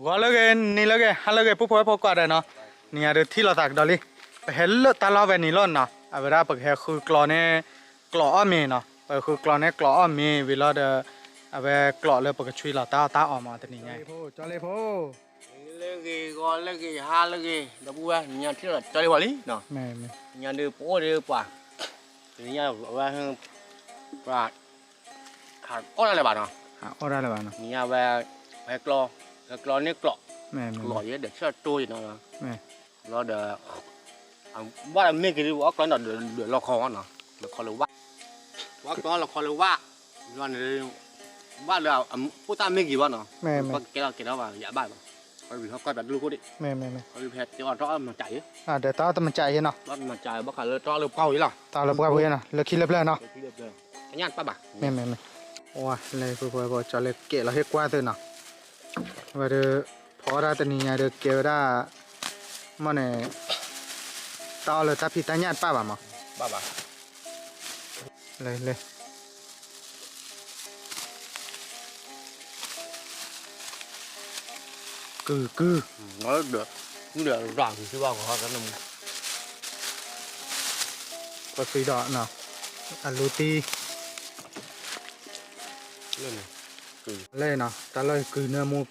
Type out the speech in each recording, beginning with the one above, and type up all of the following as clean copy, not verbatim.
gọi là cái này là cái hay là cái bút phơi phơi quạt đấy nó này là thi là tạc đó đi hết lợt ta lo về này luôn nó à bây giờ bậc hệ khu clone này clone mì nó bậc khu clone này clone mì vì là de à về clone là bậc chui là ta ở mà thế này cho lấy phô lagi gọi lagi ha lagi dah buat nhà trước là cho đi quản lý nó mẹ nhà đưa bố đưa quả thì nhà về và hạt có là bạn nó à ở đây là bạn nhà về về clo này clo mẹ clo gì để cho tôi nó mẹ nó để bắt là mấy cái điều đó nó để lo khó nó lo khó lâu quá đó là khó lâu quá rồi này bắt là phụ ta mấy cái bạn nó mẹ cái đó vào giả bài bởi vì họ coi đặt lưu cố định mẹ bởi vì hệt cho rõ mà chạy à để tao mình chạy vậy nào bắt mà chạy bắt cả cho lưu cao vậy là tao là bao nhiêu nào là khi lập lên nào cái nhát ba mẹ wow lấy vừa cho lấy kệ là hết qua thôi nào và được phó ra từ nhà được kêu ra mà này tao là ta phi ta nhát ba mà ba lấy cứ nó được cũng được rõ thì thứ ba của họ cái là có suy đỏ nào aluti lên nào ta lấy cứ nơ mu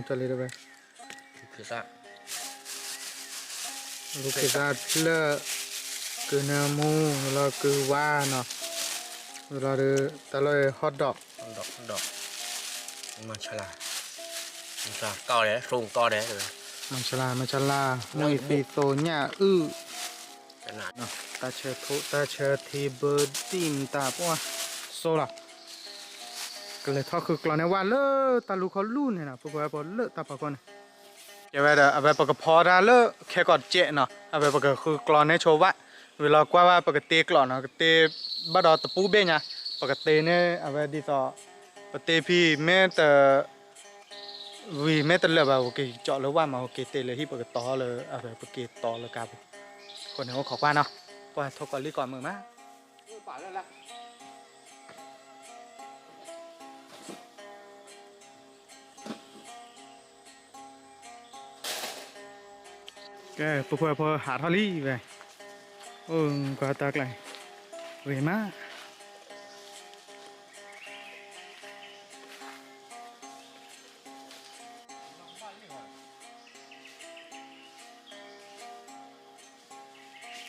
cho lấy được vậy cái ta lúc cái ra lơ cứ nơ mu là cứ va nào rồi được ta lấy hot dog mà cao đấy sùng to đấy rồi masala mùi phi tô nhà cái nào ta chơi thì bơ tim ta qua số là cái này thaoคือกลอนเนี่ยว่าเลตาลูเขาลู่เนี่ยนะพวกเราพอเลตาปะก่อนจะไปเด้อไปปกพอได้เลแค่ก่อนเจเนาะไปปกคือกลอนเนี่ยโชว์ว่าเวลากว่าว่าปกติกลอนเนาะเตบัดตะปูเบ้เนี่ยปกติเนี่ยไปดีต่อปกติพี่แม่แต่vì mấy tên là vào cái chọn lúa qua mà cái tên là hip cái to là về cái to là cảคนเขาขอquaเนาะqua thôi còn lý còn mừng má cái phơi hạt hoa ly về qua tạc lại về má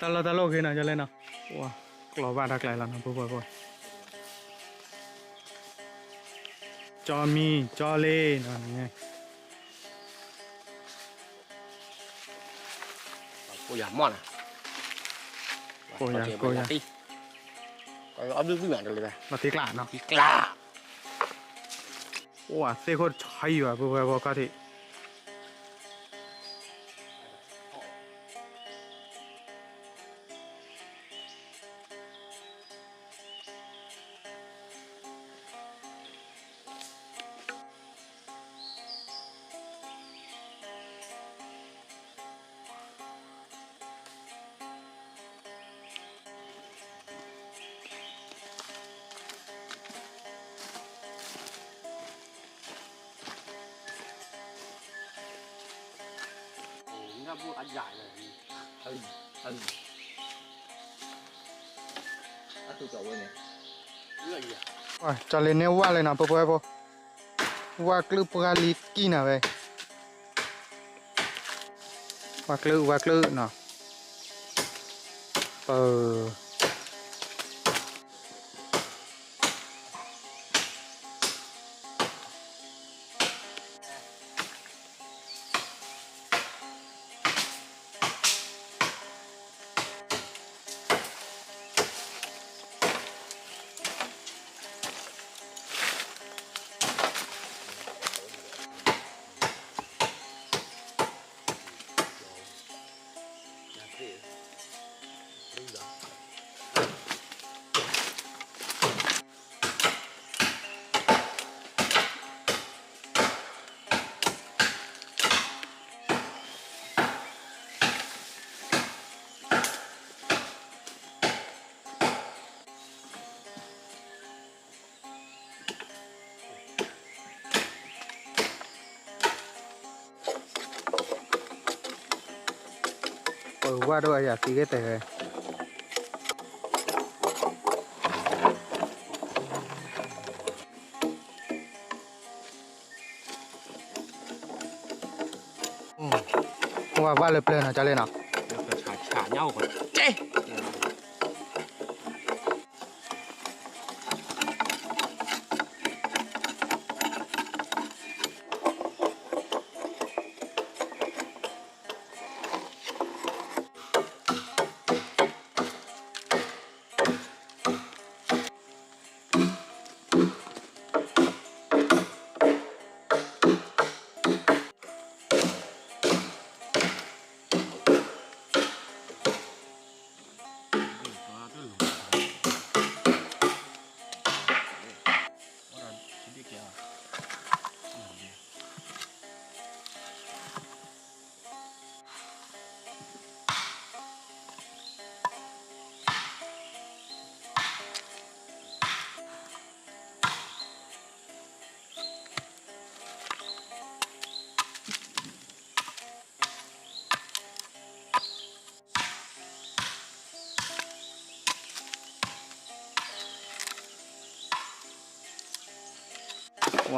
ta lo cái nào cho lên nào wow lò ba đặc lại là nó phơi cho mi cho lê nó nghe cô giả mòn à cô giả còn ốp nước với mẹ được rồi là tiếc lạ nó tiếc lạ wow xe khô hay vậy phơi có thể nó mua ăn dài rồi ăn tụi cậu này cho lên nêu qua lên nào phơi qua cứ pali kina về qua cứ nào ปิดว่าด้วยอยากตีก็แต่ว่าเลยเปล่านะจะเล่นอ่ะ chả nhau còn chê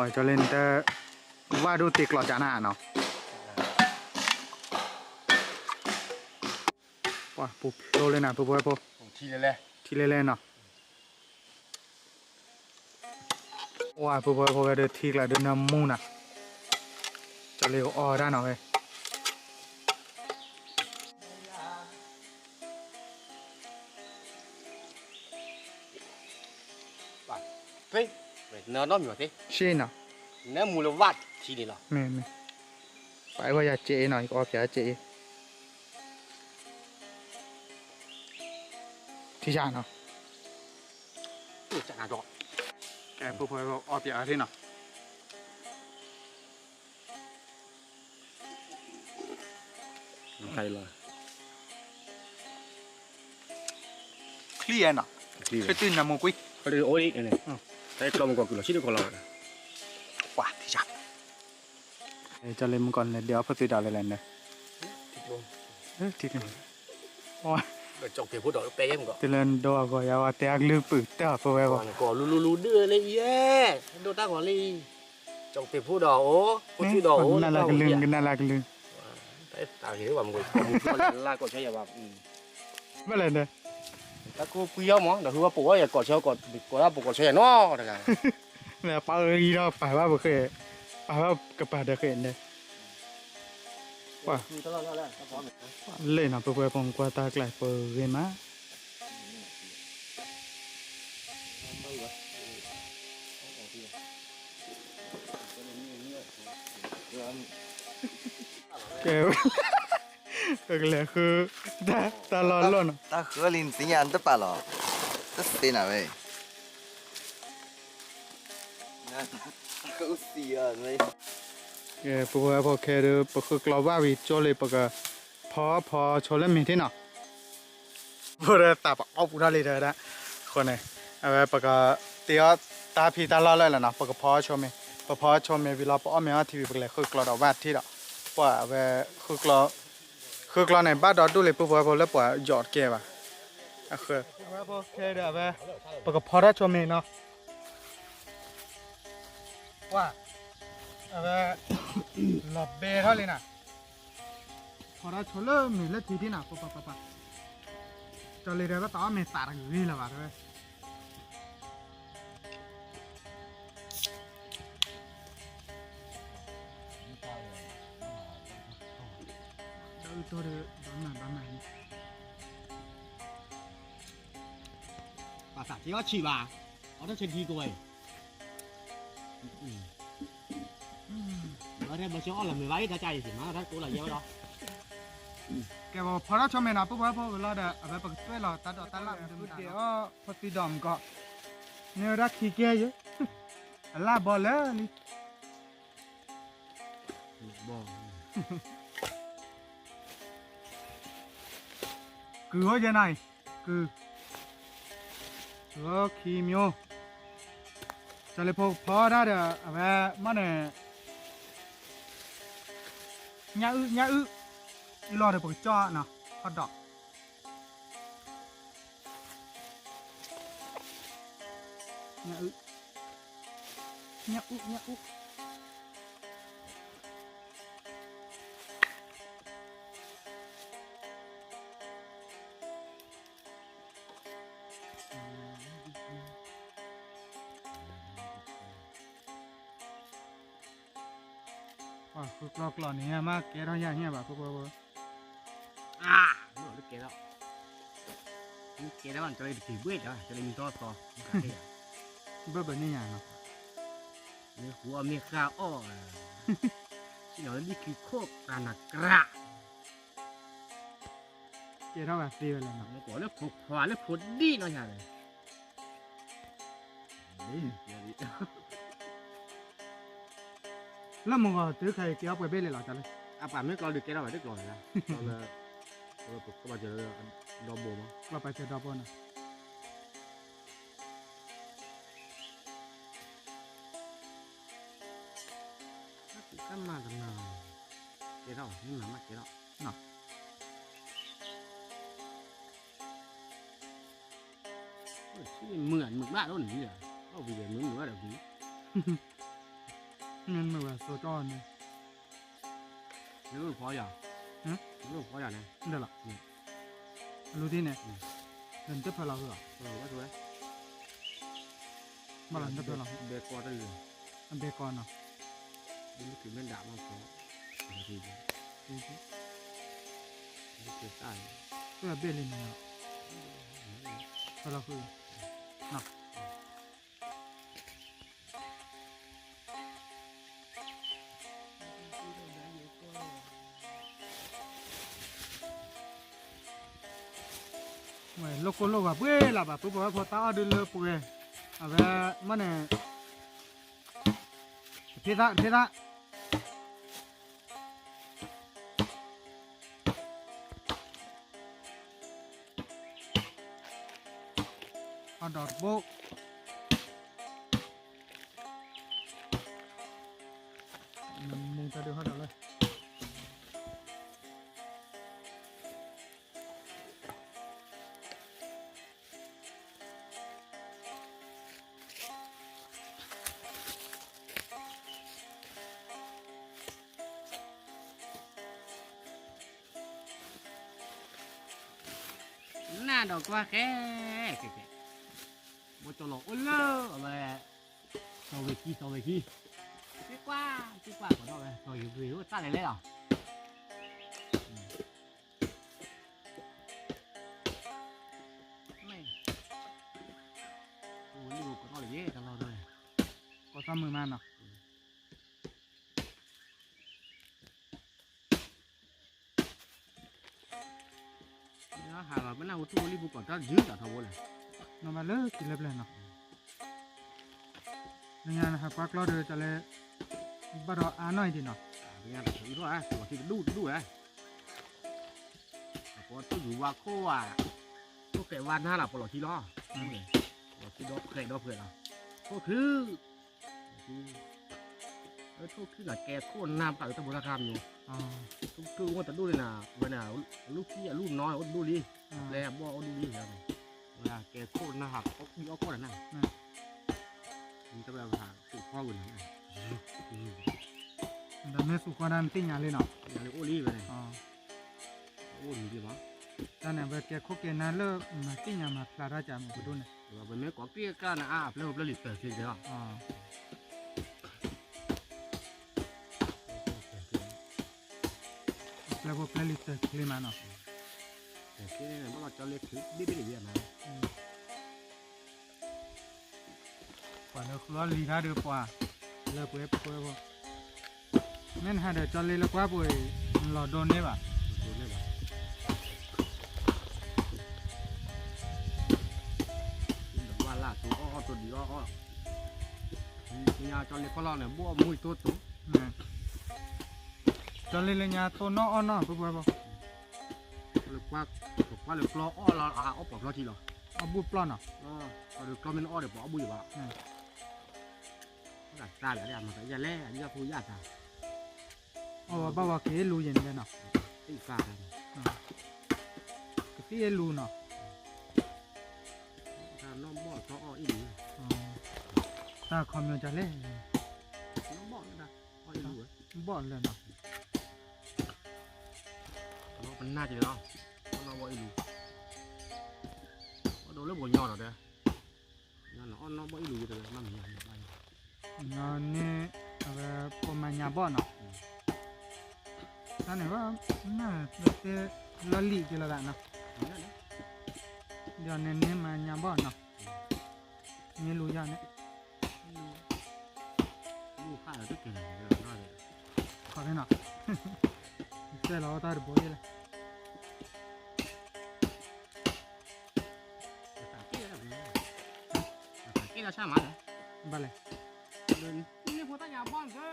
ว่าจะเล่นแต่ว่าดูติกหลอดจานอาหารเนาะว่าปุ๊บโลเลยนะปุ๊บปุ๊บ ทีเลยแหละ ทีเล่นๆเนาะว่าปุ๊บปุ๊บเดี๋ยวทีกละเดี๋ยวน้ำมูน่ะจะเลี้ยวออได้เนาะเว้ย เฮ้ยเนื้อน้อยอยู่สิ ใช่เนาะ เนื้อมูลวัดทีนี่หรอ ไม่ไปว่าอยากเจหน่อยก็อยากเจที่ชาเนาะ จะหาดอก แกปุ๊บปุ๊บออกอยากที่เนาะ ใครเลย เคลียร์เนาะเคยตื่นน้ำมูกุ้ย เขาดูโอ้ยนี่แต่กลมกว่ากูหรอชิดกว่าเรา ว่าที่ชาจะเล่นมันก่อนเลยเดี๋ยวพอตื่นดาวเลยเนี่ยที่นี่ว่า จงเพียงพูดดอกเป๊ะมึงก็ ตื่นดอกก็ยาวแต่อักลืมปืนแต่พอไว้ก่อน ก่อนรู้เดือเลยแย่ดูตาก่อนเลยจงเพียงพูดดอกโอ้พูดชื่อดอกโอ้ น่ารักลืมกันน่ารักลืม แต่ตาเห็นว่ามึงก็ลากก็ใช่แบบ ไม่เลยเนี่ย แต่กูเปรี้ยวมั้งแต่คือว่าปกติก่อนเช้าก่อนว่าปกติใช่เนาะแต่กัน เนี่ยป้าอีเราป้าว่าบ่เคยป้าว่ากับป้าเด็กเห็นเนี่ยว่าเล่นอ่ะเพื่อผมกว่าตาไกลเปิดเวมาเก๋ก็เลยคือตาล้อล้น 大河里怎样的罢了？这是哪位？狗屎啊！没。 เก๋ปุ๊บพอแค่เดี๋ยวปุ๊บคือกลัวว่าวิจเลยปุ๊บก็พอชนแล้วมีที่ไหนปุ๊บเดี๋ยวตาปุ๊บเอาปุ๊บได้เลยเด้อคนเนี่ยเอาไว้ปุ๊บก็เดี๋ยวตาพี่ตาล้อเลยนะปุ๊บก็พอชมมีพอชมมีเวลาปุ๊บเอาไม่เอาทีวีปุ๊บเลยคือกลัวดอกว่าที่ละปุ๊บเอาไว้คือกลัวในบ้านดอดดูเลยปุ๊บปุ๊บแล้วปุ๊บหยอดแก้ว่ะคือเอาไว้ปุ๊บแค่เดี๋ยวเอาไว้ปุ๊บก็พอได้ชมมีเนาะว่าเอาไว้หลบเบร์เท่าเลยนะพอได้ชนแล้วมีเลือดทีที่น่ะปุ๊บจะเลยเดี๋ยวก็ต่อมีตาอยู่นี่แหละว่ะด้วยตัวเดียวบ้านไหน 把啥只要去吧，我都全去过哎。我这没想了，没玩他家也行啊，他过来要了。แกบอกพอเราชมเมนะปุ๊บพอเวลาเดี๋ยวเอาไปปักช่วยเราตัดดอกตัดละเดี๋ยวพอตีดอมก็เนี่ยรักขี้เกียจเยอะลาบอลแล้วนี่ คือว่าจะไหนคือขี้มิวจะเลยพอได้เดี๋ยวเอาไปมันเนี่ยยาอึอีรอเดี๋ยวผมจ่อเนาะพอ อทดอกเนี่ยเนี่ยว่าคือกรอกหล่อนี้มากแกเท่าอย่างเงี้ยแบบพวก nó được kia đó kia đó bạn cho thì biết đó cho nên to to เบื่อแบบนี้อย่างเนาะ nếu của mi khao ô chỉ nói đi kỳ khô ta là kra แกเท่าแบบดีเลยเนาะ nó có lớp phục hòa lớp phục đi nó nhà này đi แล้วมึงก็ซื้อใครเกี่ยวไปเบ้เลยเหรอจ๊ะเลย à bạn mới coi được cái đó phải được rồi là còn là có bao giờ đo bồ không เราไปเจอดอกบอลนะ cái mà thằng nào cái đó nhưng mà cái đó nào mượn mực bạn đó gì à đâu vì để mượn được gì เงินมือว่าโซจอนเนี่ย nếu mà khó giờ nếu mà khó giờ này เดี๋ยวล่ะรู้ที่เนี่ยเดินจะพาเราเหรอ quá rồi đấy มาหลังจะพาเรา bê qua đây rồi อันเบคอนเนาะ đi từ bên đảo mà có thì đi từ sai เพื่อเบลเลยเนาะพาเราคือเนาะเว้ยโลโก้โลว่าเบ้ล่ะแบบปุ๊บพอตาดูเลยปุ๊บเอาไปมันเนี่ยเทระเอาดอกโบกมึงจะดูเขาดอกเลย na đầu qua cái một chỗ lỗ lơ về sau về kia cái qua của nó về rồi vì nó ta này lên rồi này ủa nhiều của nó là dễ tao lo rồi ก็ซ้ำมือมันเนาะ nó hà là bữa nào tôi đi buộc còn ta dữ cả thầu này นอนมาเลยกินเล็บเลยเนาะในงานนะครับควักล้อเดือจะเลยบารออาหน่อยดีเนาะ bây giờ thử thôi à thì đu à có tôi đủ qua khô à có kẻ van ha là bỏ lọt chi đó lọt chi đó kẻ đó kẻ nào thôi thứ thôi thứ là kẻ khô nam tại tao muốn ra cam nhiều อ๋อ cứ muốn tao đu này là vậy nào lúc kia lúc nói đu đi อ่า lẹ bo đu đi rồi là kẻ khô na học có đi có khô là này mình tao bảo hàng tụ kho rồi này แต่ไม่สุกว่านั้นติ้งงานเลยเนาะ nhà này ô ly vậy này อ๋อ ô ly gì mà แต่เนี่ยเวลาแกคุกเกน่าเลิกมาติ้งงานมาพลาดราจามันก็ดูเนี่ย rồi bên mấy có kia ca là à lên lịch sử gì đó อ๋อแล้วพวกเพลย์ลิสต์คลีมาเนาะ cái này bắt đầu cho lịch sử biết cái gì mà กว่าเราคือว่าลีน่าเดือกว่าเลิกเว็บเว็บแม่นหาเดี๋ยวจอเลยแล้วกว่าป่วยหลอดโดนได้ป่ะ rồi này mà qua là tụi đi đó nhà cho lịch con lo này mua mùi tốt tốt จอเลยเลยเนี่ยตัวนอกนอกปุ๊บปุ๊บ lịch qua lịch lo là à ốp bỏ lo chi rồi เอาบุปลอนอ่ะ còn được cho mình o để bỏ bùi vào đặt ra là để mà phải ra lẽ đi ra phui ra sao เอาว่าบ้าว่าเกลูเย็นเลยเนาะ cái pha này พี่ลูเนาะ ถ้าน้องบ่อเขาอ้ออีหลี ถ้าคอมมิวจะเล่น น้องบ่อนะอ้ออีหลีเว้ย บ่อนเลยเนาะ น้องมันน่าจะเนาะน้องบ่ออีหลีโดนเรื่องบ่ยอดหรอเด้อน้องน้องบ่ออีหลีเลยมันมีอะไร นอนนี่อะไรประมาณยาบ่อนเนาะตอนนี้ว่าน่าจะละลีกี่ระดับเนาะเดี๋ยวนี้มายาบ่อนเนาะนี่รู้ยังเนี่ย ลูกข้าเราต้องเก่งเลยน่าเลย ขอได้เนาะเสร็จแล้วตาดูบ่อยเลย กี่เราใช่ไหม บ้าเลย นี่พูดตั้งยาบ้านก็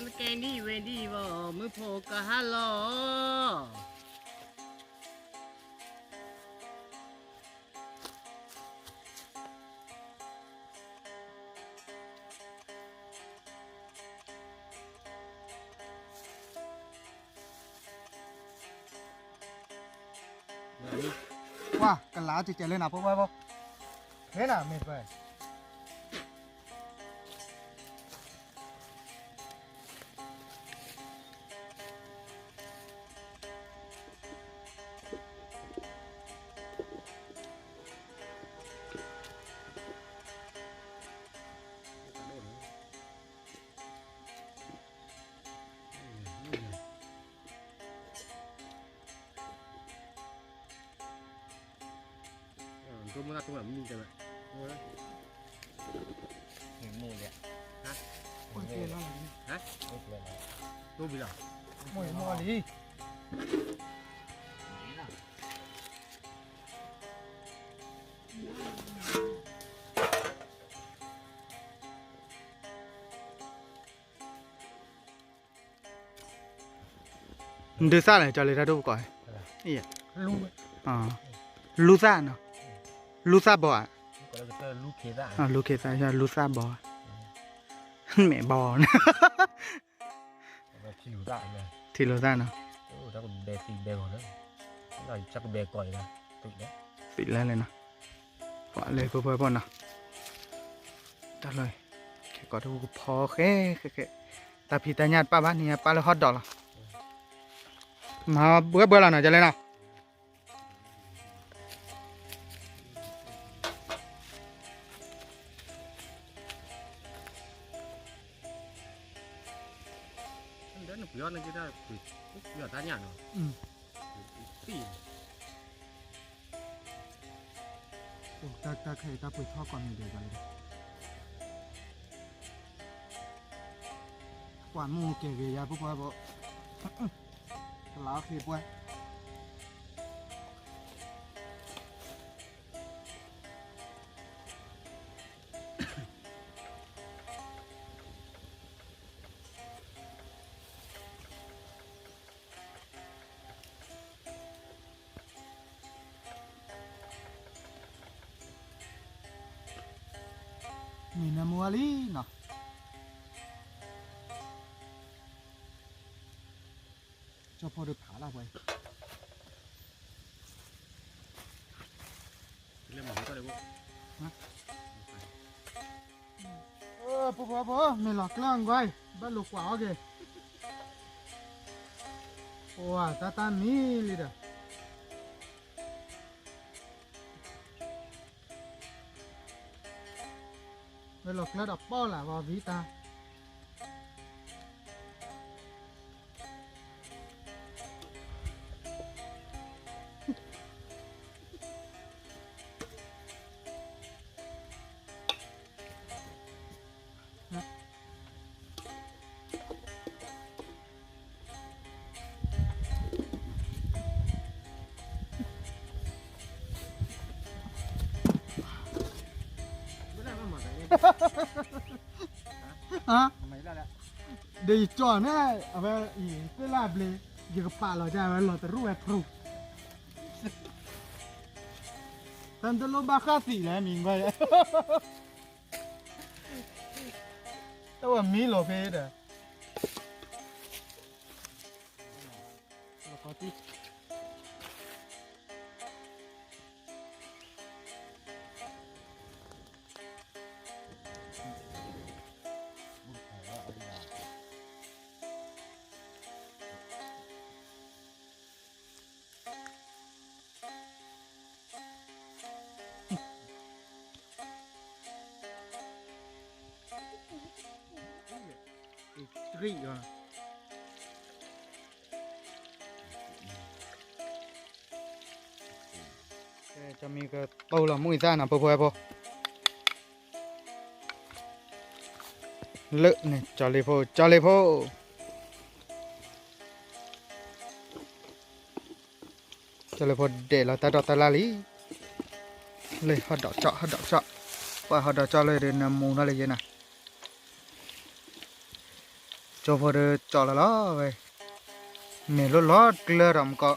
อันแกนี่เวดีว่ามือโผกะฮัลโหลว่ากันล้าจะเจริญนะพวกว่าบ่เห็นอ่ะไม่ไปตัวมันตัวแบบมีจังเลยโอ้ย หนึ่งมูเลย โอ้ยเจ๋งแล้วนี่ ไม่เปลี่ยน ตัวบีหรอ มวยมัวดิดูซ่าเลยจะเลยได้ดูก่อนนี่อ่ะ ลูก อ่าลูซ่าเนาะลูซ่าบ่อ่ะ ก็เลยเป็นลูกเคซ่า อ่าลูเคซ่าใช่ลูซ่าบ่แม่บ่นะ ที่อยู่ได้เลย ที่ลูซ่าเนาะ โอ้ถ้าคุณเบสีเบลนะเราจักเบก่อยนะตุ่เนี่ย ปิดแล้วเลยนะพอเลยเพื่อๆพ่อนะตัดเลยแค่ก็ดูพอแค่ตาพี่ตาญาติป้าบ้านนี้ป้าเลยฮอตดอกละมาเบื่อแล้วนะจะเลยนะ เดินเปลี่ยนนั่นก็ได้เปลี่ยนท่าเนี่ยเนาะตี โอ้ตาใครตาปุ๋ยทอดก่อนมีเดียวกันเลยกว่ามูเกเวียพวกว่าบ่ลาวคือป่วยมีน้ำมัวลี่เนาะเจ้าพ่อเดือดผาละไป เรื่องมันก็เลยว่า พวกไม่หลอกล่างไว้บ้านลูกกว่าโอเค ว้าตาตามีเลยเด้อเวลาเกลือดอกป้อล่ะว่าวิตาฮะ ไม่ได้แล้ว เดี๋ยวจอดเนี่ยเอาไปอีกเวลาเบลยิงกับป่าเราจะไปเราจะรู้ไอ้ครูท่านจะลงบาค่าสีแล้วมิงไปแต่ว่ามีโลเพสอ่ะเราขอที่อีกทรีก่อนจะมีก็เปล่าละมุ้ยซ่านะพอพอพอเลอะเนี่ยจอเลยพอจอเลยพอจอเลยพอเดี๋ยวเราตัดดอกตะลาลีเลยหอดดอกเจาะหอดดอกเจาะว่าหอดดอกเจาะเลยเดินนำมูนั่นเลยนะจอพอเดินเจาะละล้อไปเมลุล้อเกลือรำก็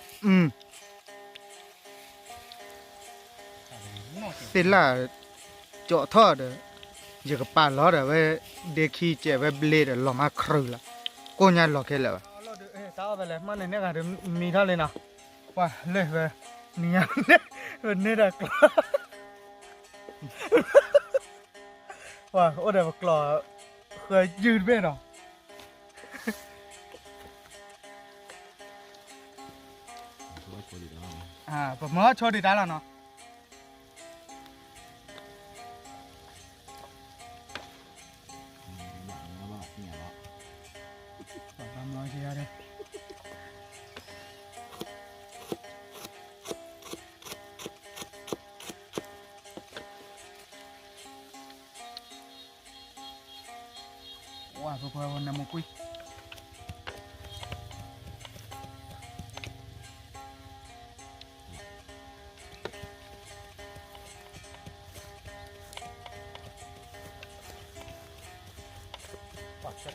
ติดละเจาะทอดอยู่กับป่าล้อเด้อเว้ยเด็กขี้เจ็บเว้ยเบลดหล่อมาครึละกูยังหล่อแค่แล้วเราเอ้ยตาไปเลยมันเนี่ยกันมีเท่าเลยนะว่าเลยเว้ยเนี่ยเนี่ยเด็กว่าโอ้เด็กกลัวเคยยืนไปเนาะประมาณชดได้แล้วเนาะทำร้อยเชียร์เลยว้าพอวันน้ำมุกุย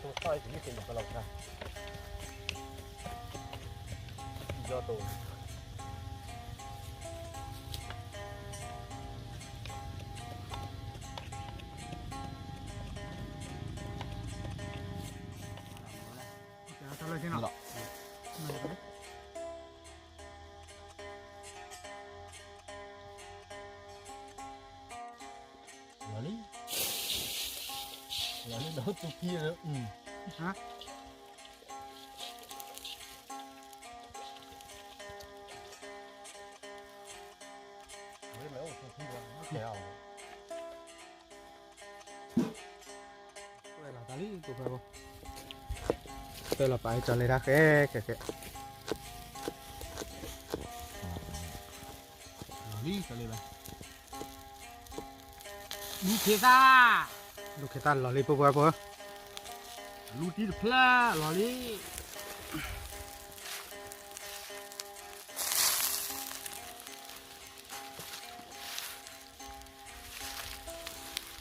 ตัวต้อยถึงที่เป็นกับเราครับยอดตัวจะทำอะไรที่เนาะนี่เราตุกี้เลยฮะไม่แล้วตุกี้เราไม่แก่เอาไปละตาลีตัวไปบ่ไปละไปจอเลยนะแค่นี่ก็เลยไปลูกเคซ่าลูกแค่ตันหล่อเลยปุ๊บปุ๊บลูกที่พลาหล่อลี่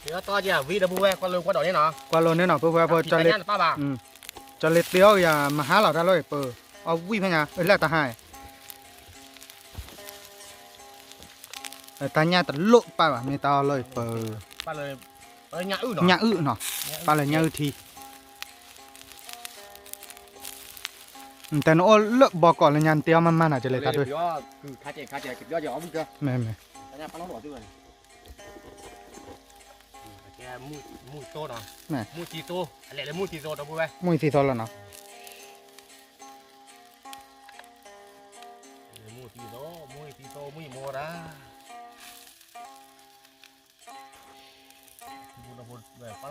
เดี๋ยวต่อจากวีดับเบิลแวร์ก็เลยกว่าดอกนี้เนาะกว่าโลเนี่ยเนาะปุ๊บปุ๊บจอเลยจอเลยเตี้ยวอย่ามาหาเราได้เลยเปิดเอาวิ่งไปไงแล้วตาหายตาเนี่ยตลกไปว่ะไม่ตาเลยเปิดป้าเลยnhã ư nó nhã ư nó ba là nhã ư thìแต่โน้เลิกบอกก่อนเลยยันเตี้ยวมันอาจจะเลยตัดด้วยคือขาเจ็บยอดมึงเจ้าแม่แต่เนี่ยป้าต้องบอกด้วยแกมูโตเนาะมูตีโตอะไรเลยมูตีโตตัวบุ้ยมูตีโตแล้วเนาะ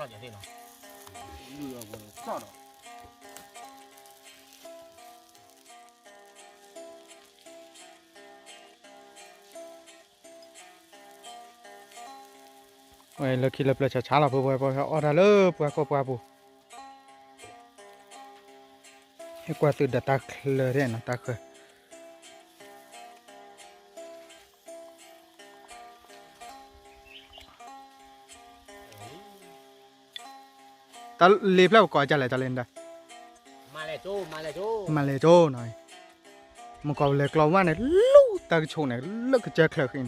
nó chỉ thế nào lừa vừa cho đó vậy là khi lập là chả là bùa bùa ở đó lơ bùa có bùa bùa cái qua từ đặt lơ đấy nó ta khơi ta liệpแล้วก่อนจะอะไรจะเล่นได้ mà lại chú มาเลยโจ้หน่อยมันก็เลยกล่าวว่าเนี่ยลู่ตาโชว์เนี่ยเลิกจะเคลื่อนขึ้น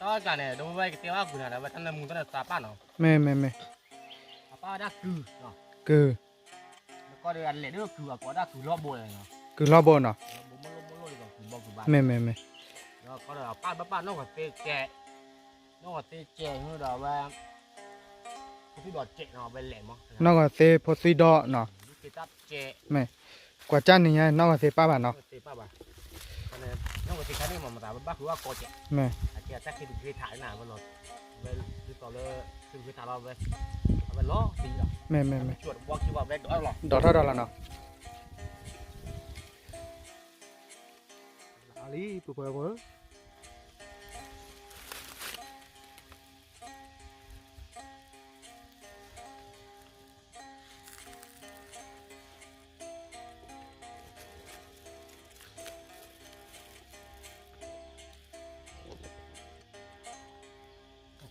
đó cả này đối với cái tiêu ác của này là vậy thằng này muốn cái là tạp nó แม่แม่แม่ tạp đã cừ nó คือ có được ăn lẻ được cừ có đã cừ lo bồi này nó คือรอบบนเนาะ bố lôi vào cừ bò cừ bạc แม่แม่แม่ nó có được bắt nó còn tê chè nó còn tê chè như đó và cái đọt chè nó bên lẻ mà นอกจากเซโพซิดอเนาะ cái táp chè แม่กว่าจ้านนี่ไงนอกจากเซป้าบ้านเนาะ tê ba bà nó còn tê cái này mà tao bắt có chè แม่ chè chắc khi được thải nào mà rồi về cái tao lên cái thải vào về về ló tí rồi แม่แม่แม่ chuột qua kia vào về đó rồi ดอกเท่าดอกละเนาะอาลีปุ๊บปุ๊บปุ๊บ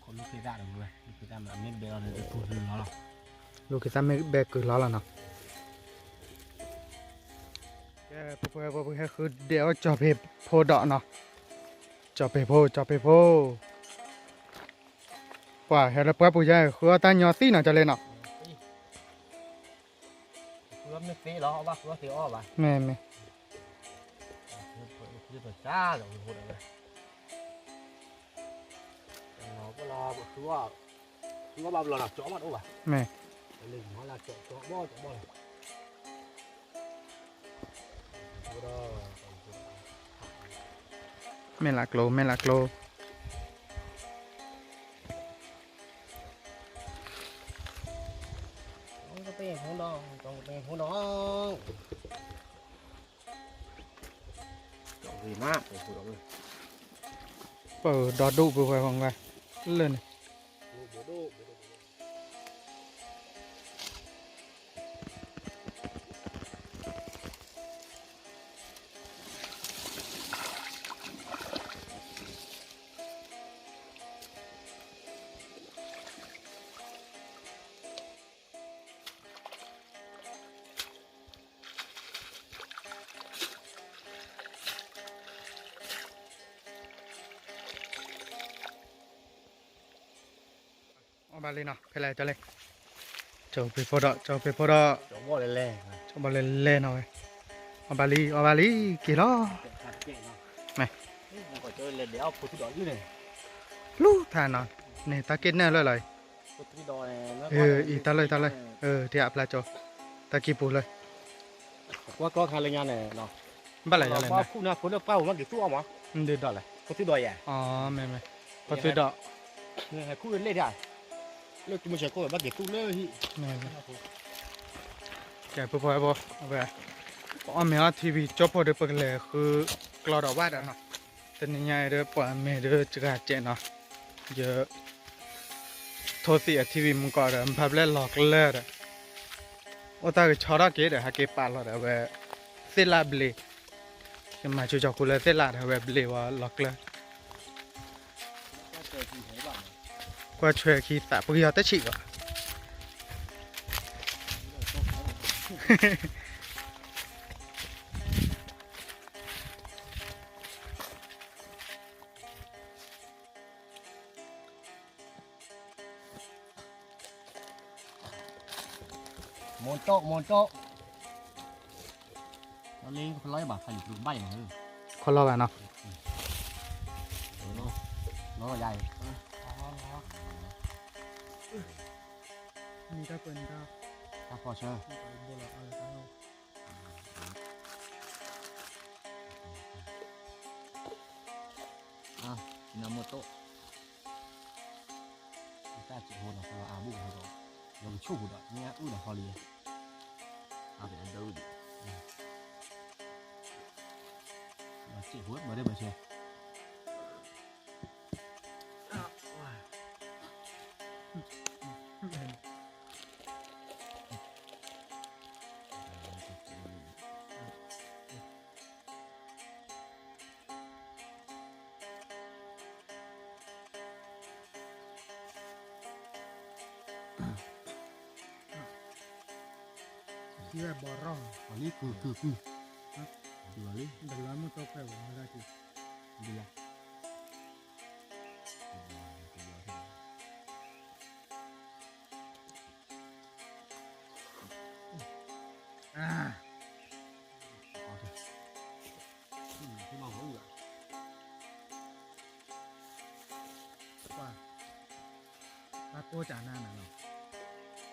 คนลูกที่ได้หรือไม่ลูกที่ได้มันไม่เบลเลยตัวหนึ่งแล้วหรอ ลูกคิดว่าไม่แบกคือล้อละเนาะแกปุ๊บปุ๊บปุ๊บคือเดี๋ยวจอบเพโพดอกเนาะจอบเพโพว่าเฮลปุ๊บปุ๊บใหญ่คือตายอซี่เนาะจะเล่นเนาะ คือไม่ตีแล้วว่าคือตีอ้อป่ะ แม่แม่ คือตัวจ้าหรือพูดอะไรเราก็รอคือว่าเราหลับจ่อมันอ้ป่ะ แม่ เล่นมาละจ่อบ่เลยก็ได้ แม่ลักโลแม่ลักโล ต้องก็เป็นของน้องต้องเป็นของน้องจ่อดีมากเลยพูดเลย เปิดดอดดุปุ๊บปุ๊บของไงเล่น เอาบาลีเนาะเพลย์จะเลยเจ้าไปพอดเจ้าไปพอด จ่อบ่เลยแรง เจ้าบาลีเล่นหน่อยเอาบาลีกี่ล้อ มันก็เจอเลยเดี๋ยวเอาพุทธิดอกนี่เลย ลูกทานเนาะเนี่ยตาเก็ตแน่เลย พุทธิดอกเนี่ย อีตาเลยเที่ยปลาโจตากีปูเลย ว่าก็ทานเลยงานเนี่ยเนาะ บ้านไหนจะเล่น ว่า นะ คู่น่ะคนละเป้ามันกี่ตัวมั้ง เดือดดอกเลย พุทธิดอกใหญ่ อ๋อแม่พอซื้อดอก เนี่ยให้คู่เล่นได้เลิกกินมื้อเช้าก็แบบกี่ตัวเลย แม่แกปุ๊บปุ๊บเอาไปอ๋อแม่ทีวีจบพอเดือดไปเลยคือกลอดออกว่าเนาะแต่นี่ไงเดือปแม่เดือจะกระเจเนาะเยอะโทษสิทีวีมันก็เดือดพับเล่นหลอกเล่ดโอ้ตาก็ชอบรักเกดฮะเก็บปลาหลอดเอาไปเซลาเบลยังมาช่วยจับกูเลยเซลาเอาไปเบลว่าหลอกเลยก็ช่วยขี้ตาพวกยอดตะฉีกอ่ะ มอนโต๊ะเราเลี้ยงเขาร้อยบาทใส่ลูกใบมา คนเราอะเนาะ nó là dài มีตะเปินตา ta phò chơi โบราณอะไรกัน น้ำมันโตแต่จีโฮนะเราอาบุกเขาโตยังชูดอ่ะเนี่ยอู้นะพอลีอาเป็นอันเดอร์ดิมาจีโฮมาได้ไหมเช่ที่แบบบ่อร่อง อันนี้คือดูอะไร เดี๋ยวเราไม่ต้องไปวันละที ดูละ เอาเถอะที่มาหัวอ่ะ ว่าปลาโป้จาน่าหน่ะเนาะ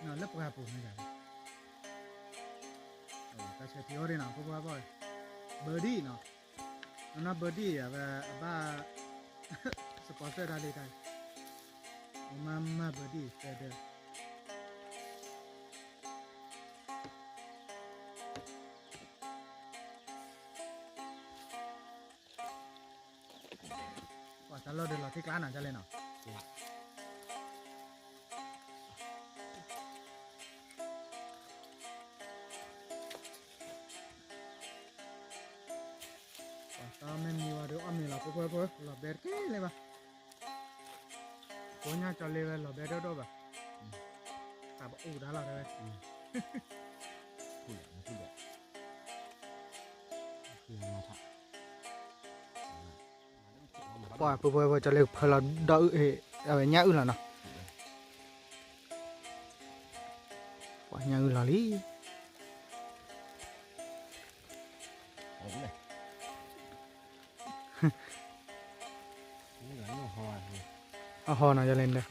เนาะเล็บปลาปูไม่ใช่แต่เชื่อที่เขาได้หน่ะพวกว่าบ่อยเบอร์ดี้เนาะนั่นเบอร์ดี้อ่ะแบบบ้าสปอนเซอร์ได้เลยได้มาเบอร์ดี้แต่เด้อว่าถ้าเราเดินเราที่กลางหน่ะจะเลยเนาะตอนนี้มีว่าเดี๋ยวมีเราเพื่อเราเบิร์กเลยป่ะคนนี้จะเลยเราเบิร์ดด้วยป่ะแต่บอกได้เราเลย พูดอย่างพูดแบบคือมาถัก ป่ะเพื่อจะเลยพอเราได้เอาไปย่าอื่นแล้วเนาะป่ะย่าอื่นแล้วลิ เอาเลยนี่เหรอนี่หัวเลย เอาหอน่ะจะเล่นเด้อ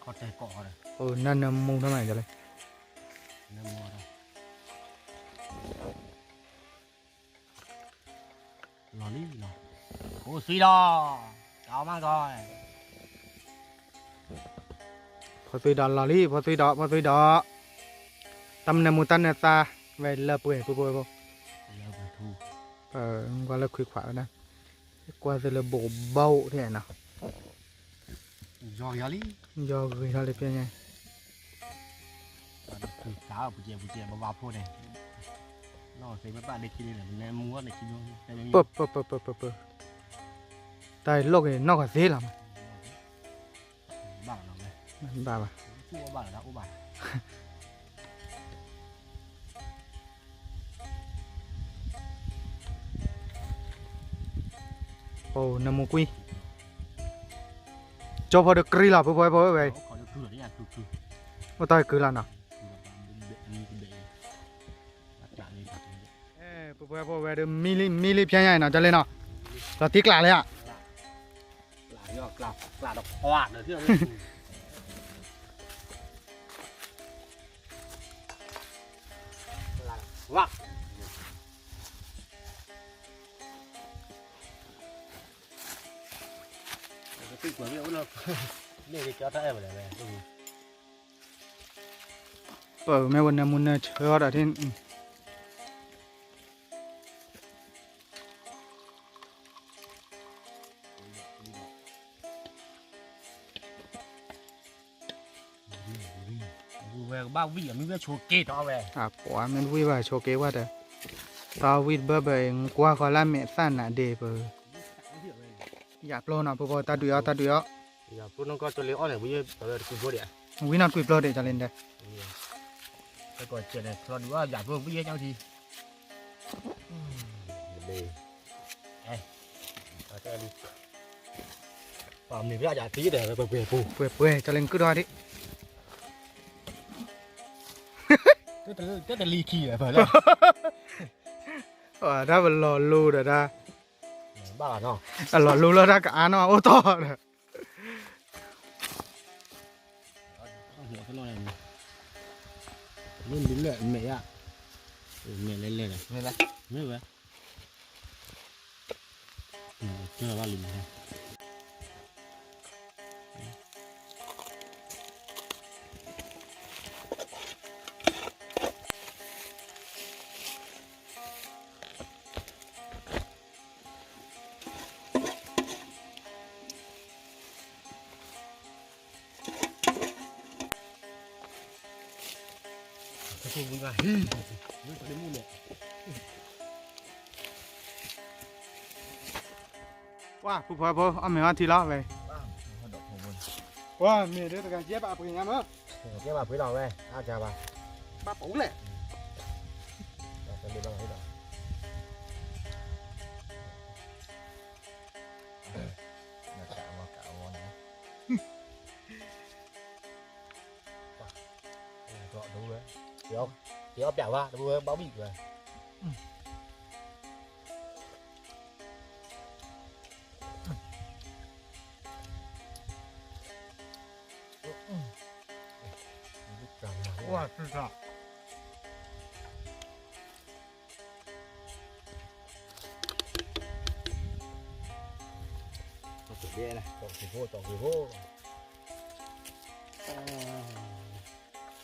ขอใจเกาะเลย นั่นมุงทำไมจะเลย น้ำมัวเลยลอรี่เนาะโอ้สุดยอดเอามาก่อน พอตุยดอลลอรี่พอตุยดอตำเนมูตันเนตาเวลเลปุยปุย เลิกไปทู ก็เลิกคุยขวานะกว่าจะเลยโบเบาที่ไหนนะ ยอยาลี่ ยอคุยทะเลเพียงไง คือสาวผู้เจียบ้าพูดเลยนอกเสียงบ้าได้กินเลยมันแนมัวได้กินด้วยแต่ไม่มี เปิดแต่โลกนี่นอกจากเสียละ บ้าเราเลย มันบ้าป่ะ พูดว่าบ้าแล้วอุบาท โอ้นมูกุยจบพอเด็กกรีละเพื่อไป ขอจะคืออะไรอย่างคือ ว่าตายคือละนะ มีเป็นเด็กรักษาเลยครับ เพื่อไปเดิมมีลิเพียงไงนะจะเลยเนาะเราติ๊กละเลยอ่ะ หลายยอดกลับดอกพวาดเลยที่เราวักตึกเหมือนเราเนี่ยจะเจาะได้แบบไหน ไม่วันนั้นมุนเนเชื่อได้ที่บ้าวิ่งมีเวชโชเกตเอาไว้ ปัวมันวิว่าโชเกว่าแต่ตาวิดเบอร์เบงกว่าเขาละเมสันน่ะเดเบอร์อยากโลน่ะพอตาดูอ่ะ อย่าพูดน้องก็จะเลี้ยงเนี่ยวิ่งไปเลยคุยพูดเดี๋ยว วินาทีโปรเดจะเล่นได้ ไปก่อนเจเนี่ยเราดูว่าอยากพูดวิ่งยังทีดีเอ้ยเอาแต่ดิป่ามีเวลาอยากตีเดี๋ยวไปเปลี่ยนปู เปื่อยจะเล่นก็ได้ดิ ก็แต่ลีคีเลยเผื่อแล้ว ถ้ามันหล่อลูเด้อนะ บ้าเนาะ หล่อลูแล้วถ้ากับอาเนาะโอ้ต่อเด้อ เหี้ยก็นอนอะไรเล่นลิ้นเลยเมย์อ่ะเมย์เล่นเลย นี่แหละ ไม่ไหว เจอว่าลิมนะถ้าพูดมึงก็เฮ้ยมึงก็ได้มุ่งเนี่ย ว้าผู้พอพอเอาไม่ว่าทีละไป เขาดอกของมัน ว้าเมียเด็กตะการเจี๊ยบเอาไปยังมั้ง cái bà quý lòng đây ao chào bà ป้าปุ๋งเลย bà sẽ đi bằng quý lòng gọ đúng rồi hiểu không hiểu bẻo va đúng rồi báo bị rồiว้าสุดยอด สุดเยอะนะ tổng thủy vô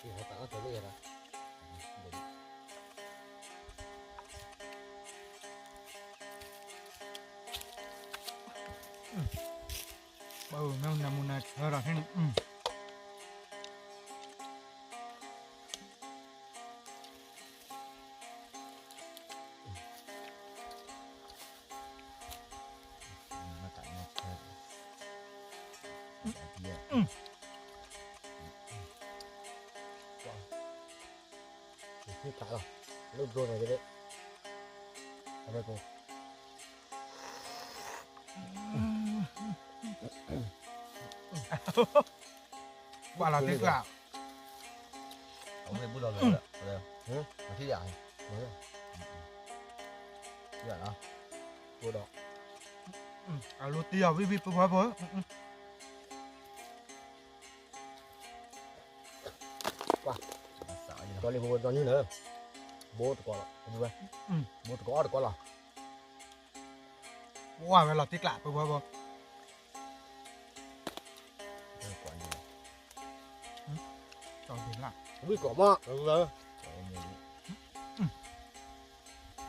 thì họ tạo tới đây là เออแม่นามุนาเออให้นี่มาตัดเนี่ยเยอะ thì cả rồi lúc rồi này đấy ở đây cô ว่าเราติดละ ông này bút đầu rồi đấy mà thích giải đấy giải đó cô đó เอาลูกเตี้ยวิวิปุ๊บปุ๊บ sợ gì cho lên vô cho như nữa bố tụi con là vui bố tụi con là ว่าเวลาติดละปุ๊บปุ๊บ quả gì ต่อถึงละ vui cỏ mà đúng rồi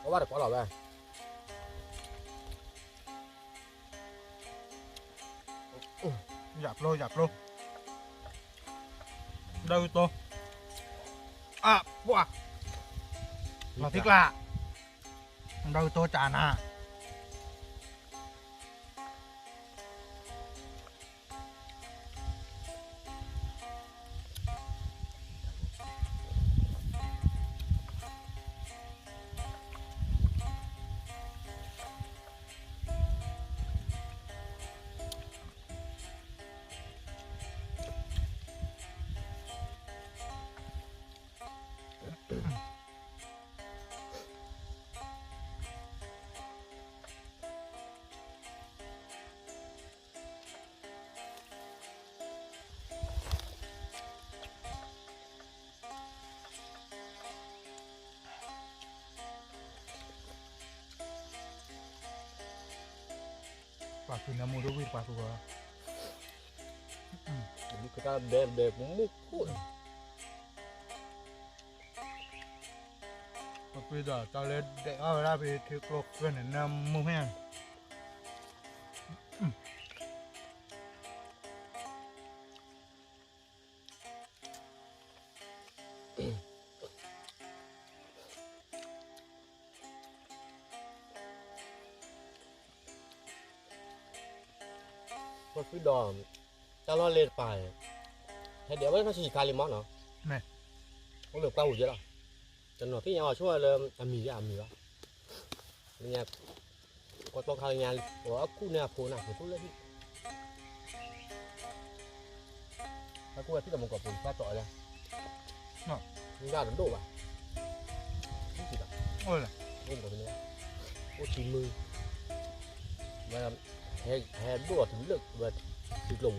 có bắt được có lò đây หยับโลหยับโลเดินตัวอ่ะว้าเราติดละเดินตัวจานา ปากคือน้ำมูดวิ่งปากคือว่า Jadi kita bebe mukul ปากคือจะตอนเด็กเอาเวลาไปถือกลกเพื่อนน้ำมูแห้ง มันคือดอมจะรอเล่นไปให้เดี๋ยวมันฉีกคาลิมอสเนาะ แม่ มันเหลือเปล่าอยู่เยอะหรอจะหน่อยพี่ยังช่วยเลยมีวะเนี่ยก็ต้องคาลิงานว่าคู่เนี่ยโผล่หนักผมพูดเลยพี่ถ้ากูที่ตะมงกับผมฟาต่อยเลยมีด้านโดดป่ะนี่สิป่ะ โอ้ย นี่กับเนี่ยโอ้ทีมือมาแฮโดดถึงเลือกแบบถึงลง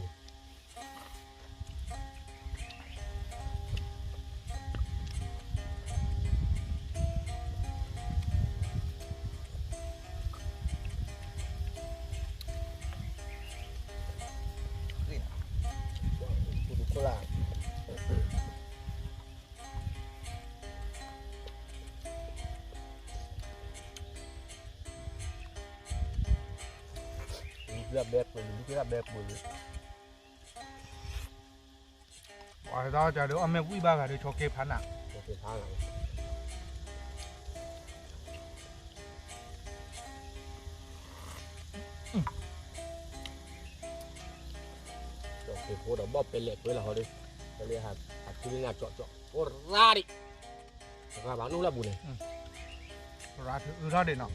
รับแบบปืนลูกรับแบบปืน Ở đó chờ được ông em quý ba rồi cho kịp hắn à. โอเคทางหลังโอเคโคตรบ๊อบเป็นเหล็กเลยเหรอเขาดิไปเลยครับที่งานเจาะโอ้ราดิงานบ้านนู้นละบุญเลย Ra thứ ra để nào.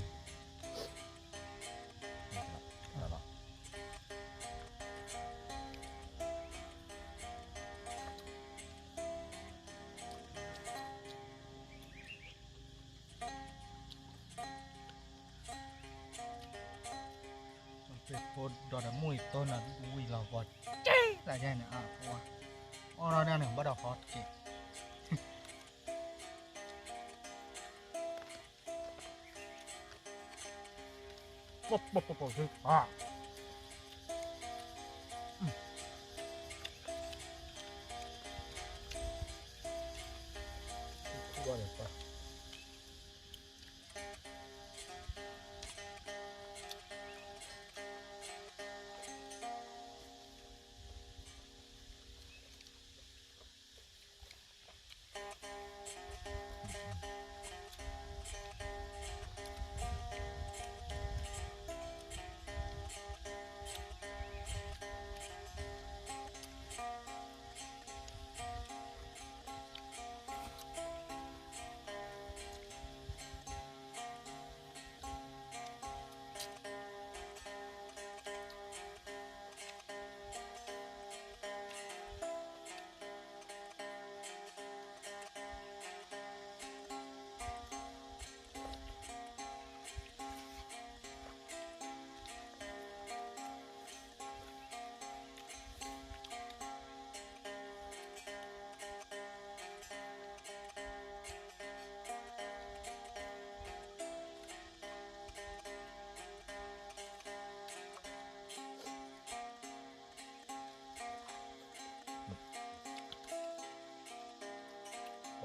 Cái phốt đó là mùi tôn là mùi lò vọt chế là như này à wow. Ô nó đang bắt đầu hot kì. Bop thứ à. Qua này qua.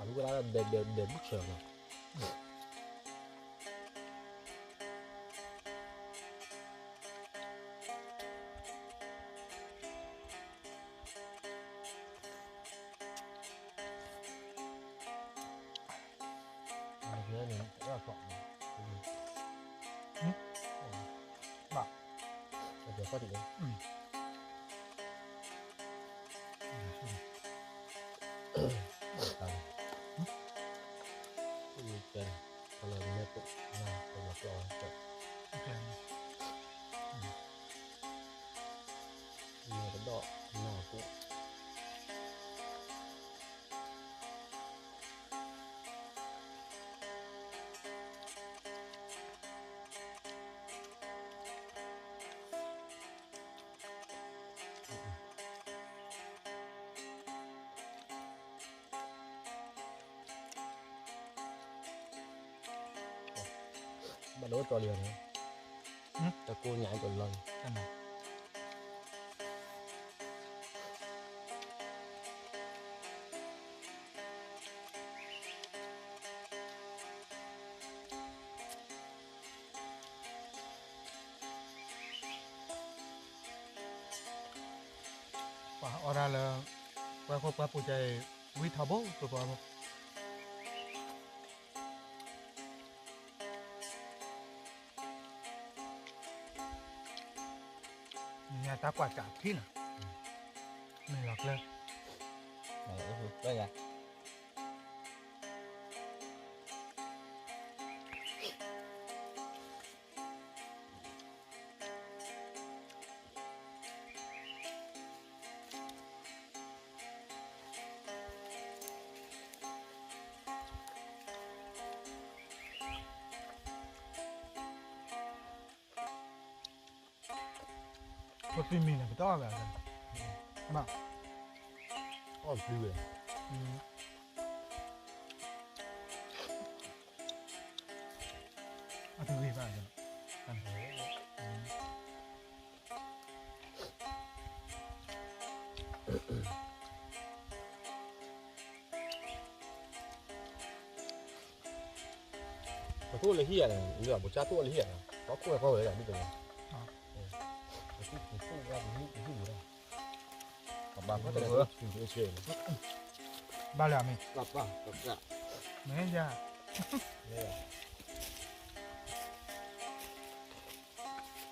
Lúc đó là để bút sờ rồi. Cái này rất là gọn. Bảo. Bây giờ có gì đấy? Cái còn là mẹ cụ nào còn là cho Okay. mẹ cái đọ nào cũng bắt đầu cho liền đấy. Cho cô nhảy tuần lần. Xem nào. Và ora là qua phụ chạy vi thabo của bà. Nhà ta quả chả khi nào mình lọt lên Đây là có phim mình là cái to cả rồi mà có một điều à thứ gì vậy ăn thế có thuốc lấy hiền này, lửa một cha thuốc lấy hiền, có thuốc là có đấy là biết rồi. Bà có thể là chuyện chuyện ba lẻ mình gặp à gặp mấy ra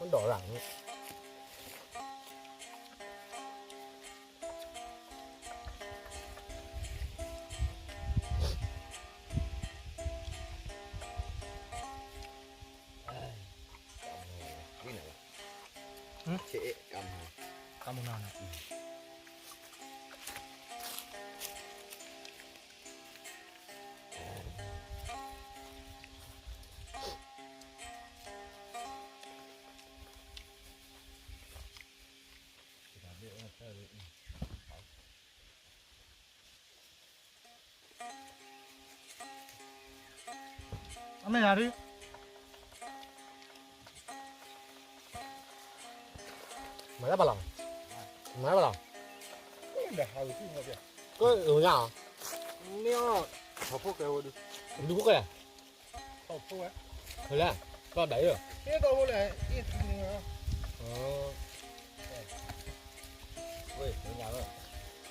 con đỏ rẳng chế cầm cầm một nào này ăn này nào đi mày đã bao lòng mày đã bao lòng để hai cái gì vậy có ở nhà à neo họ phô cái đi đi bút cái à họ phô á thế là có đẩy rồi cái đâu này ít ôi ở nhà rồi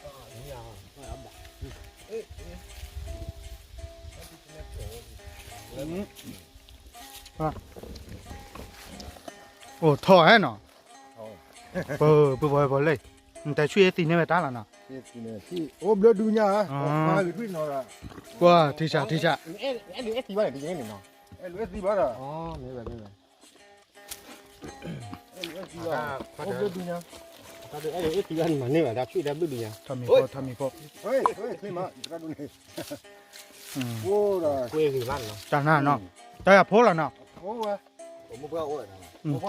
ở nhà nó ấm bạc ồ thỏ ấy nó bơ lấyแต่ช่วยตีเนี่ยไม่ตาละนะ ที่โอ้เบลดูเนี่ยฮะมาเลยพี่น้องละ ว่าทีชา em đi thì bao này thì cái này nó เอ้ลูกที่บ้านอ่ะ อ๋อไม่แบบไม่แบบ เอ้ลูกที่บ้านโอ้เบลดูเนี่ย ta được em đi thì ăn mà nếu mà đã chui đã bước đi nhà ทำมีพอ เฮ้ยนี่มาจะดูนี่โอ้ละ quê người bạn nó จานหน้าเนาะแต่พอละเนาะ โอ้ว่ะ một bữa ôi nào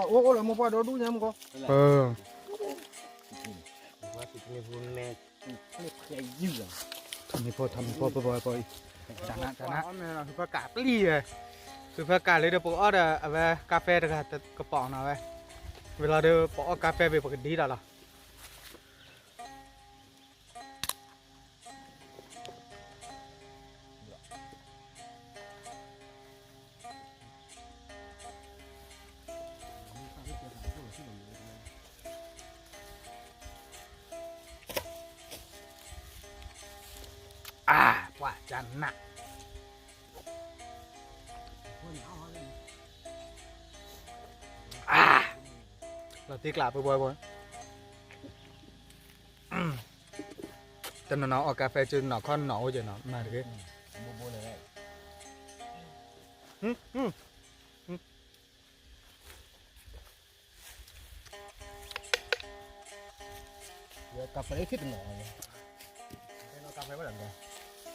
โอ้ละมาดูเนี่ยมึงก็ mà thì người vui nè cái dữ à ทำมีพอบ่อยจานหน้าคือประกาศปลีเลยคือประกาศเลยเดี๋ยวปอดเอาไว้กาแฟตะกระป๋องนะไว้เวลาเดี๋ยวปอกาแฟไปปกติแล้วล่ะว่าจานหนักเราตีกลับไปบ่อยแต่น้องออกกาแฟจนหนอค่อนหนอจะหนอมาดิ bố này giờ cà phê thích nọ nó cà phê bắt đầu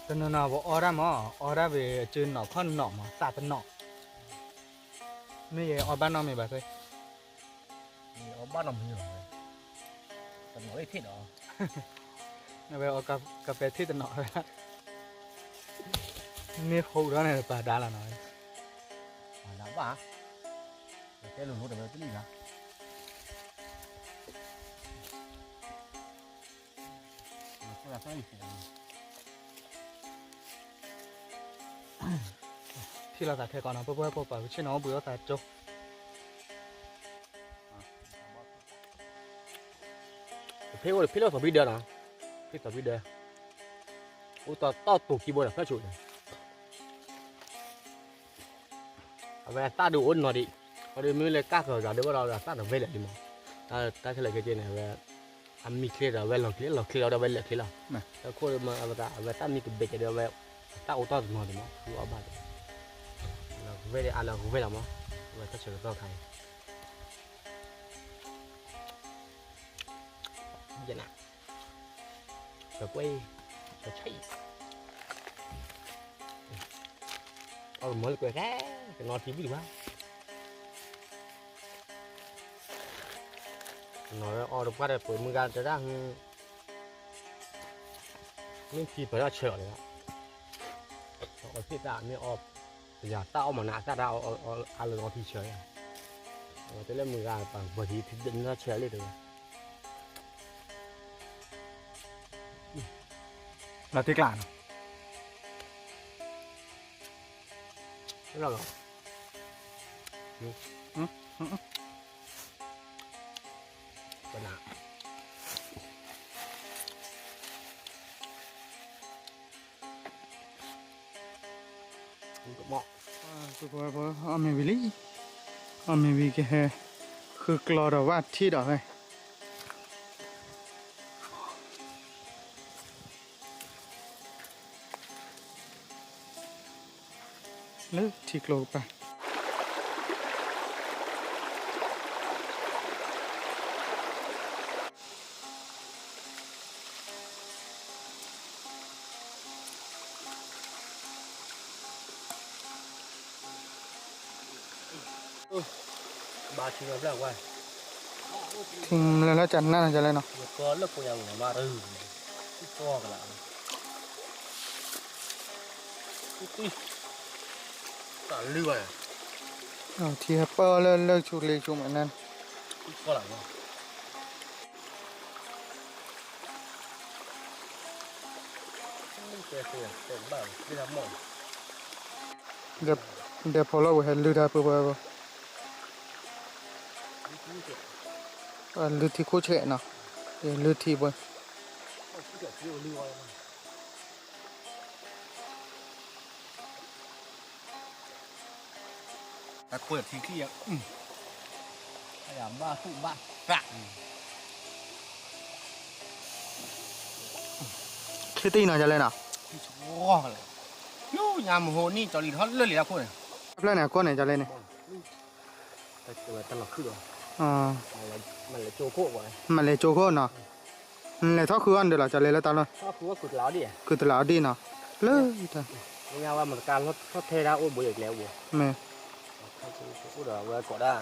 แต่น้องบอกออร่ามั้งออร่าไปจนหนอค่อนหนอมาสาเป็นหนอไม่ใช่ออบ้านน้องไม่แบบเลย ở ba năm nhiều rồi còn nói thích đó เอาไปออกกาแฟที่ตนอเลยนี่เขาแล้วเนี่ยป่าดาละน้อย à đã ba cái lùn lùn được cái gì đó ก็จะใส่ ที่เราตัดเทก่อนนะเพื่อปล่อยชื่อน้องเบื่อตัดจบ phía rồi phía sau video nào phía sau video ủa tao tụ keyboard là phát chuột này về ta đủ ôn nó đi có đi mới lấy các rồi giờ bắt đầu là ta được về lại đi mà ta sẽ lấy cái chuyện này về ăn mì kia rồi về lòng kia đâu về lại kia nào ta coi mà ta về ta mì cái bịch cái đó về ta ô tô nó đi mà cứ ởบ้านvề để ăn là về làm mà về ta chờ tao thay vậy nè rồi quay rồi chạy mới quay ra cái ngon thì biết quá nói được qua đây với mưa gan tới đang nên khi phải ra chợ đấy ở phía ta mới giờ tao mà nã ta đào ăn được ngon thì chợ thế là mưa gan bằng vừa thì định ra chợ lên được เราตีกลาง thế nào rồi ปัญหาเหมาะ Bữa bữa bữa ở mẹ Billy ở mẹ Billy cái hèคือกลอดว่าที่ดอกเลยเลิกที่กลอไปบาชิงแล้วว่า ทิ้งแล้วจันนั่นจะเลยเนาะ ก็เลิกกูยังไงมาก็กันละตัดเลื่อย ที่เปิลเลิกชุกเล็กชุกเหมือนนั้น ก็หลังเจ๊เสียเต็มบ้านไม่ทำหมด เดี๋ยวพอเราเห็นลือได้ปุ๊บปุ๊บลือที่คู่เชะเนาะเดี๋ยวลือที่บน แต่คุยกับทีขี้อ่ะ พยายามบ้าสู้บ้า คิดตีหน่อยจะเลยเนาะ ที่ชอบเลยยูยามโหนี่จอรีทอดเลื่อนเลยละคน เพื่อนเนี่ยก้นไหนจะเลยเนี่ย แต่ตัวตลอดขึ้น อ๋อ มันเลยโจโก้ไว้ มันเลยโจโก้เนาะเลยท้อคืออันเดียวจะเลยแล้วตอนนั้น ชอบว่ากุดแล้วดิ คือตลาดดีเนาะเลิกจ้ะ ไม่ง่ายว่ามันการรถเทราโอ้บุยอีกแล้วบัว แม่ พูดว่าก็ได้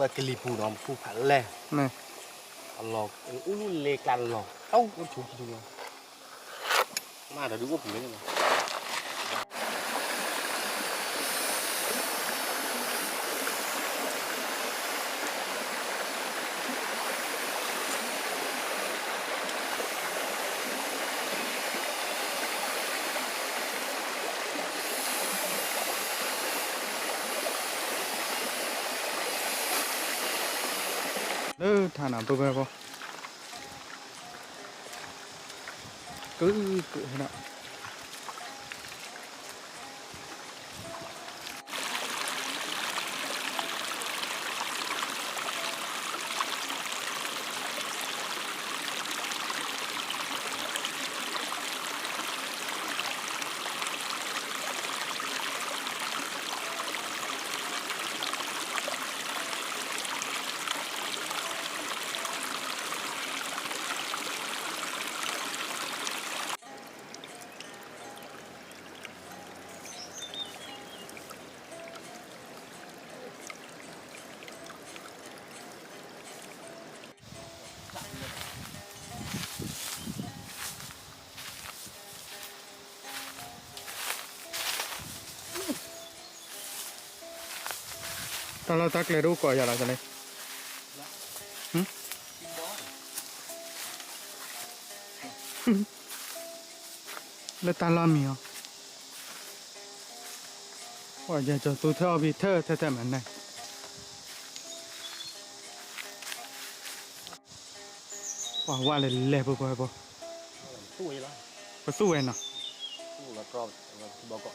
ว่ากลีปูน้องผู้ผันแหละ แม่ หลอกอู้เลกันหลอกเอ้าก็ถูกจริงมาแต่ดูว่าผมไม่ได้มาฐานน้ำปุ๊บปุ๊บcứ thế nào tao lo tắc lấy đâu coi giờ là cái này lấy tao lo mì à ôi giờ cho tôi theo bị thơ mình này qua lại lẹ bơ bơ ตู้ยังไง có su vậy nào ตู้แล้วก็บอกก่อน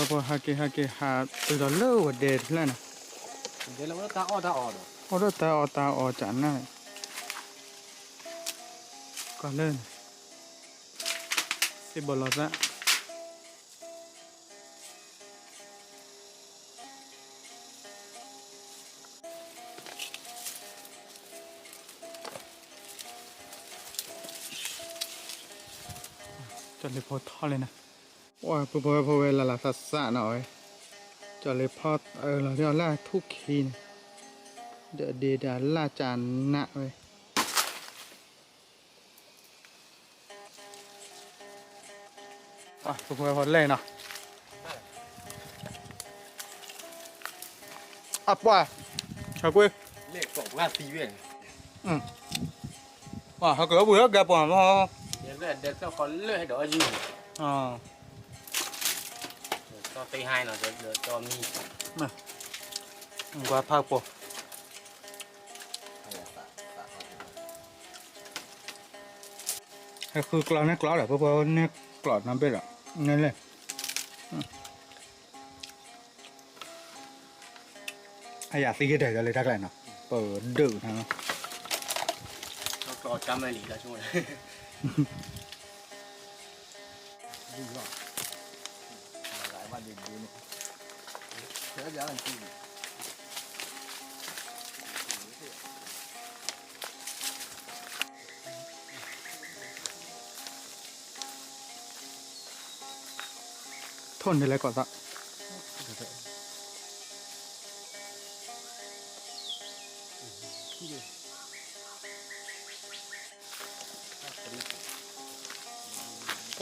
bơ ha cái ha từ đó lâu và đẹp lên nè เดี๋ยวเราตาอ้อด ở đó ta ở chán này còn lên thì bỏ lọt ra cho lấy phô to lên nè ôi phô là thật xạ nổi cho lấy phô là đeo là thuốc khí này để đã là tràn nặng rồi phô lên nào qua chào quê เลขสองว่าสี่เวียน họ cứ bùi hết gặp bọn nó เดี๋ยวเจ้าคนเลื่อยเดี๋ยวยืน ก็ตีให้หน่อยเดี๋ยวจะมี กว่าพักปะคือกลอนนี่กลอนเหรอเพราะว่านี่กลอนน้ำเป็ดอ่ะนั่นเลยไอ้ยาตีเด็กอะไรทักแหล่เนาะเปิดดื้อนะ ก็จำไม่หลีแล้วช่วงนี้หลายวันดีนี่เชื่อยังจริง ทนอะไรก่อนสัก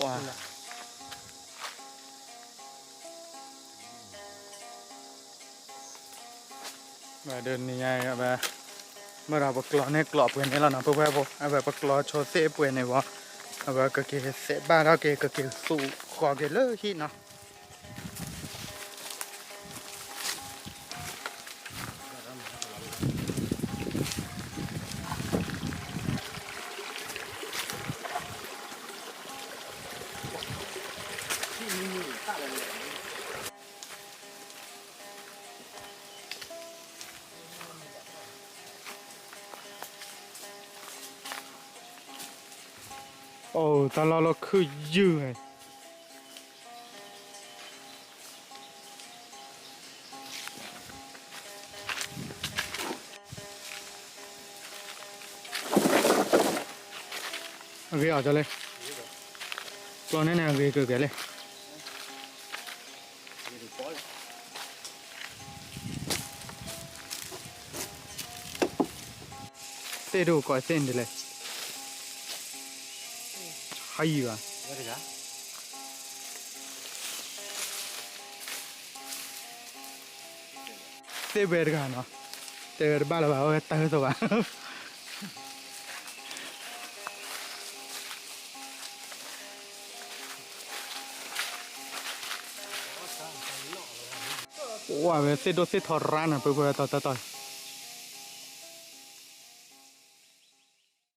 ว้าแบบเดินนี่ไงแบบเมื่อเราปกลอเนี่ยกรอบเพื่อนนี่แล้วนะเพื่อนพวกแบบปกลอโชว์เซ่เพื่อนในวะแบบก็เกี่ยเซ่บ้านเราเกี่ยก็เกี่ยสู้ขอเกี่ยเลยที่เนาะโอ้ตอนเราคือยืดไงโอเคเอาจะเลยกลอนเนี่ยโอเคเกิดเลยเต้ดูก่อนเส้นดีเลย还有啊，这个啥？这边的看喏，这个巴拉巴我带走吧。哇，这都是头软了，不过ต่อ